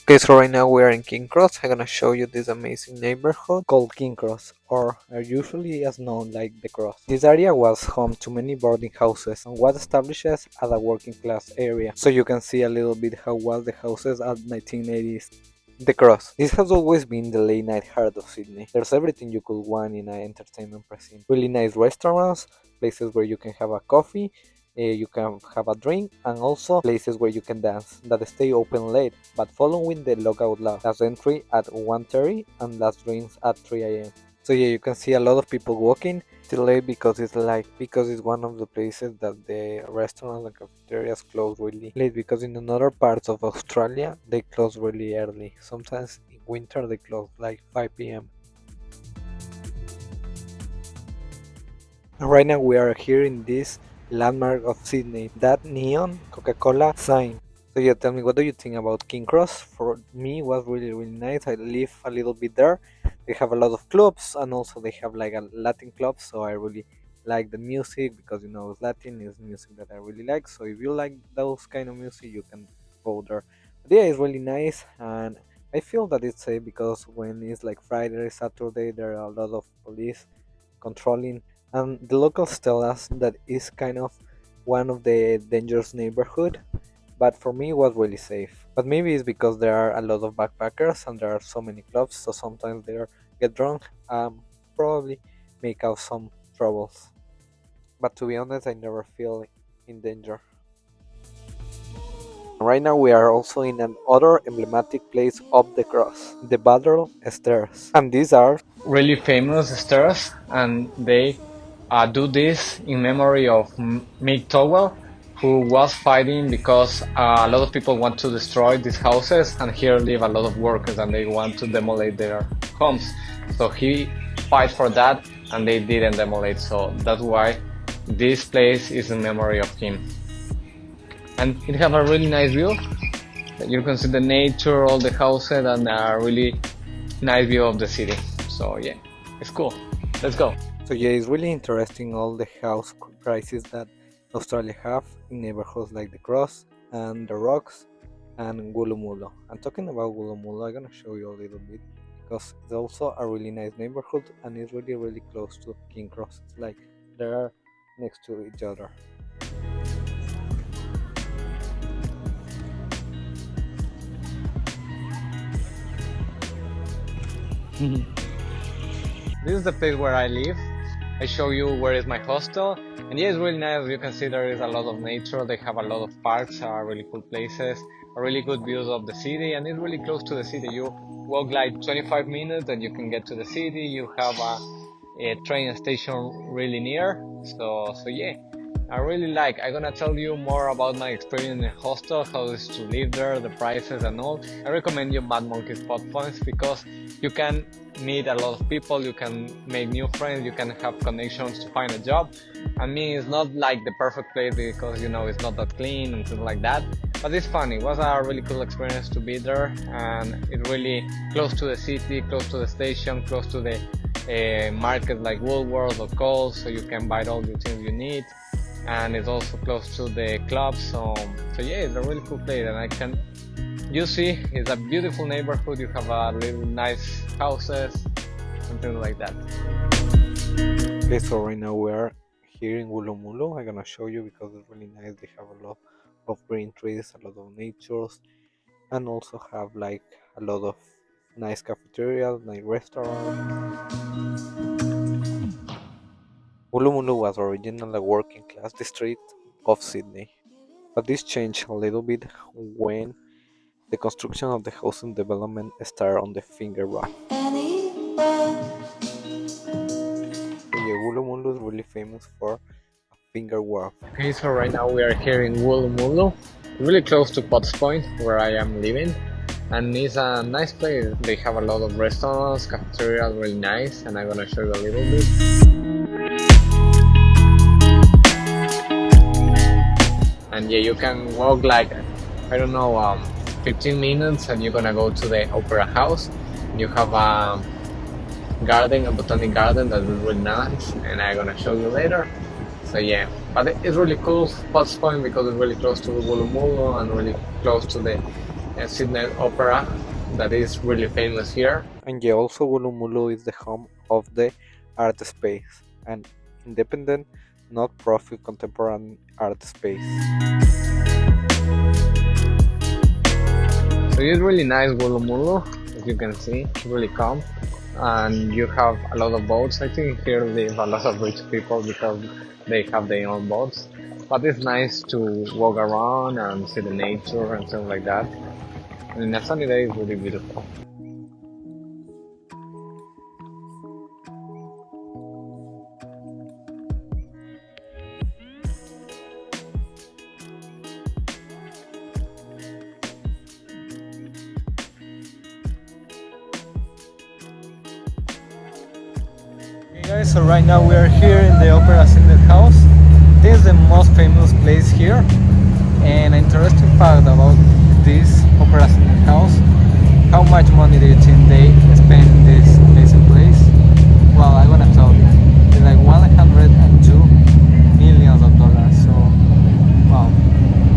Okay, so right now we are in King Cross. I'm gonna show you this amazing neighborhood called King Cross, or usually as known like the Cross. This area was home to many boarding houses and was established as a working class area. So you can see a little bit how was the houses at 1980s. The Cross. This has always been the late night heart of Sydney. There's everything you could want in an entertainment precinct. Really nice restaurants, places where you can have a coffee, you can have a drink, and also places where you can dance that stay open late but following the logout law. Last entry at 1:30 and last drinks at 3 a.m. So yeah, you can see a lot of people walking till late because it's one of the places that the restaurants and cafeterias close really late, because in another parts of Australia they close really early. Sometimes in winter they close like 5 p.m. And right now we are here in this landmark of Sydney, that neon Coca-Cola sign. So yeah, tell me, what do you think about King Cross? For me, it was really nice. I live a little bit there. They have a lot of clubs, and also they have like a Latin club. So I really like the music because Latin is music that I really like. So if you like those kind of music, you can go there. But yeah, it's really nice, and I feel that it's safe because when it's like Friday, Saturday, there are a lot of police controlling, and the locals tell us that it's kind of one of the dangerous neighborhood, but for me it was really safe. But maybe it's because there are a lot of backpackers and there are so many clubs, so sometimes they get drunk, probably make out some troubles. But to be honest, I never feel in danger. Right now we are also in an other emblematic place up the cross, the Battle Stairs, and these are really famous stairs, and they do this in memory of Mick Towell, who was fighting because a lot of people want to destroy these houses, and here live a lot of workers, and they want to demolish their homes. So he fight for that, and they didn't demolish. So that's why this place is in memory of him, and it have a really nice view. You can see the nature, all the houses, and a really nice view of the city. So yeah, it's cool. Let's go. So yeah, it's really interesting all the house prices that Australia have in neighborhoods like the Cross and the Rocks and Woolloomooloo. And talking about Woolloomooloo, I'm gonna show you a little bit because it's also a really nice neighborhood and it's really close to King Cross. It's like they are next to each other. This is the place where I live. I show you where is my hostel, and yeah, it's really nice. You can see there is a lot of nature. They have a lot of parks, really cool places, really good views of the city, and it's really close to the city. You walk like 25 minutes and you can get to the city. You have a train station really near. So yeah, I really like. I'm gonna tell you more about my experience in hostel, how it is to live there, the prices and all. I recommend you Mad Monkey Spot Points because you can meet a lot of people, you can make new friends, you can have connections to find a job. I mean, it's not like the perfect place because it's not that clean and things like that, but it's fun. It was a really cool experience to be there, and it's really close to the city, close to the station, close to the market like Woolworths or Coles, so you can buy all the things you need, and it's also close to the club. So yeah, it's a really cool place, and you see, it's a beautiful neighborhood. You have a little nice houses and things like that. Okay, so right now we are here in Woolloomooloo. I'm gonna show you because it's really nice. They have a lot of green trees, a lot of natures, and also have like a lot of nice cafeterias, nice restaurants. Woolloomooloo was originally a working class district of Sydney, but this changed a little bit when the construction of the housing development started on the Finger Rock. Yeah, Woolloomooloo is really famous for a finger wharf. Okay, so right now we are here in Woolloomooloo, really close to Potts Point, where I am living, and it's a nice place. They have a lot of restaurants, cafeterias, really nice, and I'm gonna show you a little bit. And yeah, you can walk like, I don't know, 15 minutes and you're gonna go to the Opera House. You have a garden, a botanic garden that is really nice, and I'm gonna show you later. So yeah, but it's really cool, Potts Point, because it's really close to Woolloomooloo and really close to the Sydney Opera that is really famous here. And yeah, also Woolloomoooloo is the home of the art space, an independent, not-profit contemporary art space. So it's really nice Woolloomoooloo, as you can see, it's really calm. And you have a lot of boats. I think here live a lot of rich people because they have their own boats. But it's nice to walk around and see the nature and stuff like that. And in a sunny day, it's really beautiful. Okay guys, so right now we are here in the Opera Ascended House. This is the most famous place here, and an interesting fact about this Opera Ascended House: how much money do you think they spend in this amazing place? Well, I'm gonna tell you, it's like $102 million. So wow,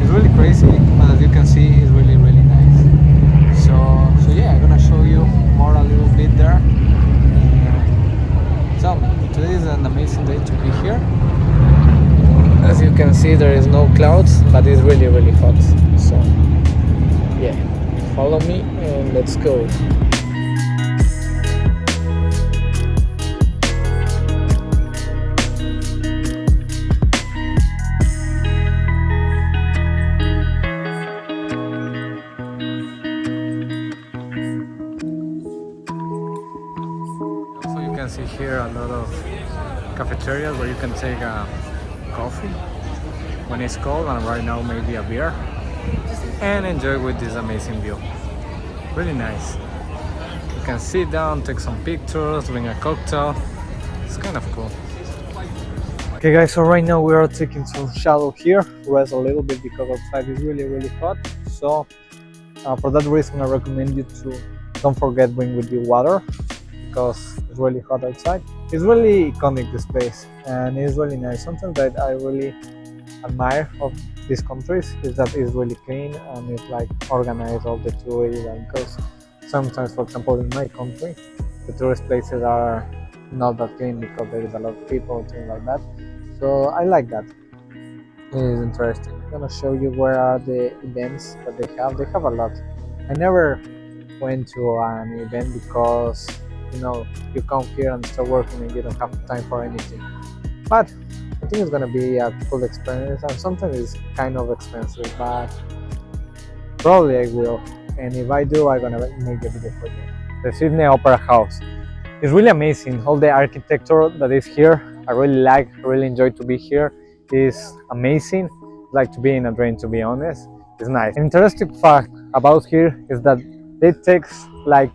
it's really crazy, but as you can see, it's really nice. So yeah, I'm gonna show you more a little bit there. So today is an amazing day to be here. As you can see, there is no clouds, but it's really hot. So yeah, follow me and let's go. Also, you can see here a lot of cafeterias where you can take a coffee when it's cold, and right now maybe a beer, and enjoy with this amazing view. Really nice. You can sit down, take some pictures, drink a cocktail. It's kind of cool. Okay guys, so right now we are taking some shadow here, rest a little bit because outside is really hot. So for that reason I recommend you to don't forget bring with you water, because it's really hot outside. It's really iconic, this place, and it's really nice. Something that I really admire of these countries is that it's really clean and it's like organized all the tourism, because sometimes, for example, in my country the tourist places are not that clean because there is a lot of people, things like that. So I like that. It is interesting. I'm gonna show you where are the events that they have. They have a lot. I never went to an event because you come here and start working and you don't have time for anything. But I think it's gonna be a cool experience, and sometimes it's kind of expensive, but probably I will. And if I do, I'm gonna make a video for you. The Sydney Opera House. It's really amazing. All the architecture that is here, I really enjoy to be here. It's amazing. Like to be in a dream, to be honest. It's nice. An interesting fact about here is that it takes like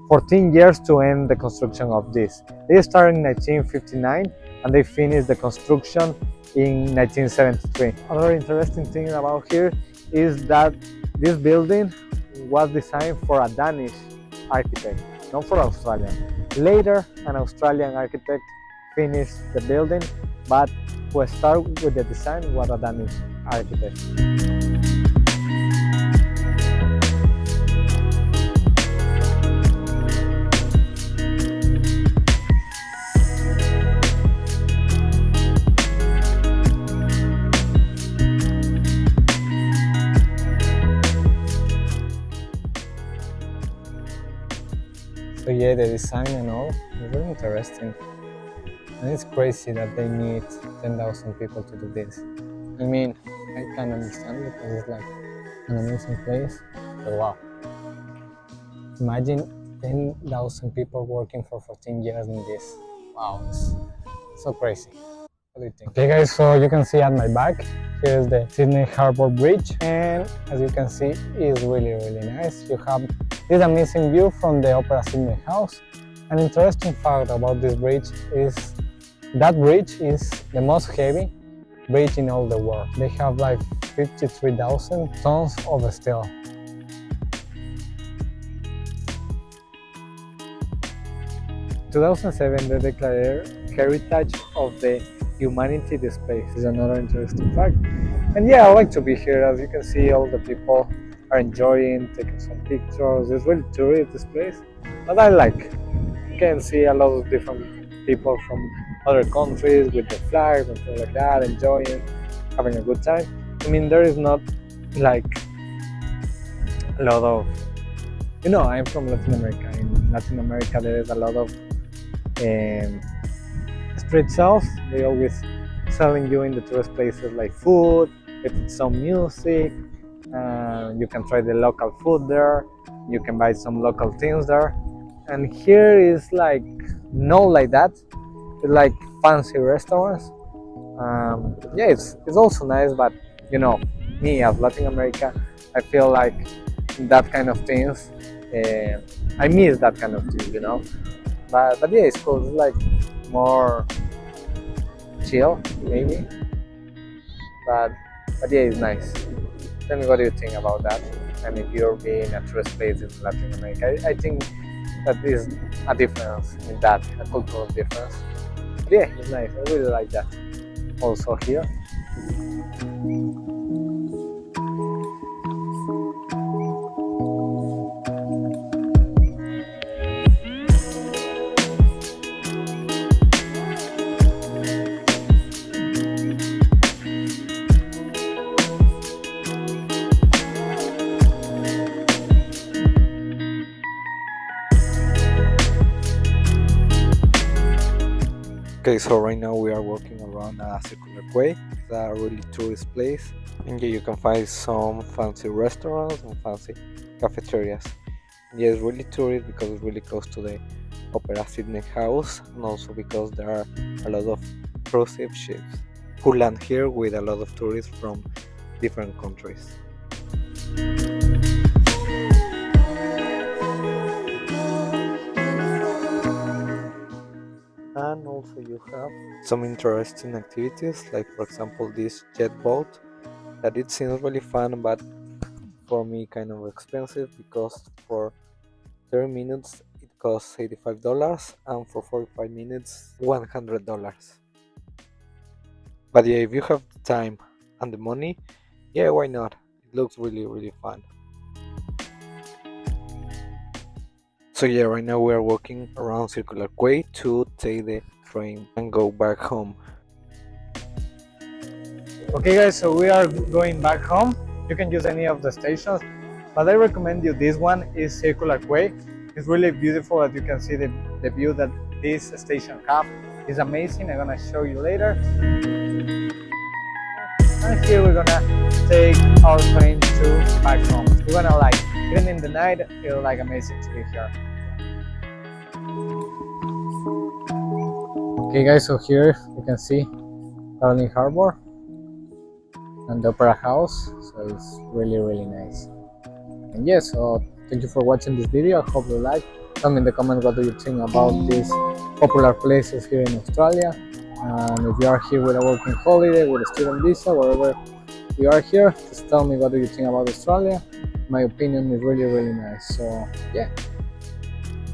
14 years to end the construction of this. They started in 1959 and they finished the construction in 1973. Another interesting thing about here is that this building was designed for a Danish architect, not for Australian. Later, an Australian architect finished the building, but who started with the design was a Danish architect. So yeah, the design and all is really interesting. And it's crazy that they need 10,000 people to do this. I mean, I can understand because it's like an amazing place, but wow. Imagine 10,000 people working for 14 years in this. Wow, it's so crazy. What do you think? Okay guys, so you can see at my back, here is the Sydney Harbour Bridge, and as you can see, it's really nice. You have this amazing view from the Opera Sydney House. An interesting fact about this bridge is that bridge is the most heavy bridge in all the world. They have like 53,000 tons of steel. In 2007, they declared Heritage of the Humanity this place. Is another interesting fact. And yeah, I like to be here. As you can see, all the people are enjoying, taking some pictures. It's really tourist this place, but I like. You can see a lot of different people from other countries with their flags and things like that, enjoying, having a good time. I mean, there is not like a lot of, I'm from Latin America. In Latin America, there is a lot of um, street sales. They always selling you in the tourist places like food, with some music. You can try the local food there. You can buy some local things there. And here is like not like that. It's like fancy restaurants. Yeah, it's also nice, but me as Latin America, I feel like that kind of things. Uh, I miss that kind of things. But yeah, it's cool. It's like more chill, maybe. But but yeah, it's nice. Tell me, what do you think about that? And if you're being a tourist place in Latin America, I think that is a difference in that, a cultural difference. But yeah, it's nice. I really like that. Also here. Okay, so right now we are walking around a circular quay. It's a really tourist place, and yeah, you can find some fancy restaurants and fancy cafeterias. And yeah, it's really tourist because it's really close to the Opera Sydney House, and also because there are a lot of cruise ships who land here with a lot of tourists from different countries. And also you have some interesting activities, like for example this jet boat, that it seems really fun, but for me kind of expensive, because for 30 minutes it costs $85, and for 45 minutes $100. But yeah, if you have the time and the money, yeah, why not? It looks really really fun. So yeah, right now we are walking around Circular Quay to take the train and go back home. Okay guys, so we are going back home. You can use any of the stations, but I recommend you this one. Is Circular Quay. It's really beautiful. As you can see, the view that this station have is amazing. I'm gonna show you later. And here we're gonna take our train to back home. We're gonna like, even in the night, it's like amazing to be here. Okay guys, so here you can see Darling Harbor and the Opera House, so it's really really nice. And yes, so thank you for watching this video. I hope you like. Tell me in the comments what do you think about these popular places here in Australia. And if you are here with a working holiday, with a student visa, wherever you are here, just tell me what do you think about Australia. My opinion is really really nice. So yeah,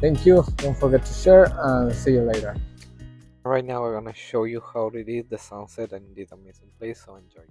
thank you. Don't forget to share, and see you later. Right now I'm gonna show you how it is the sunset and this amazing place, so enjoy.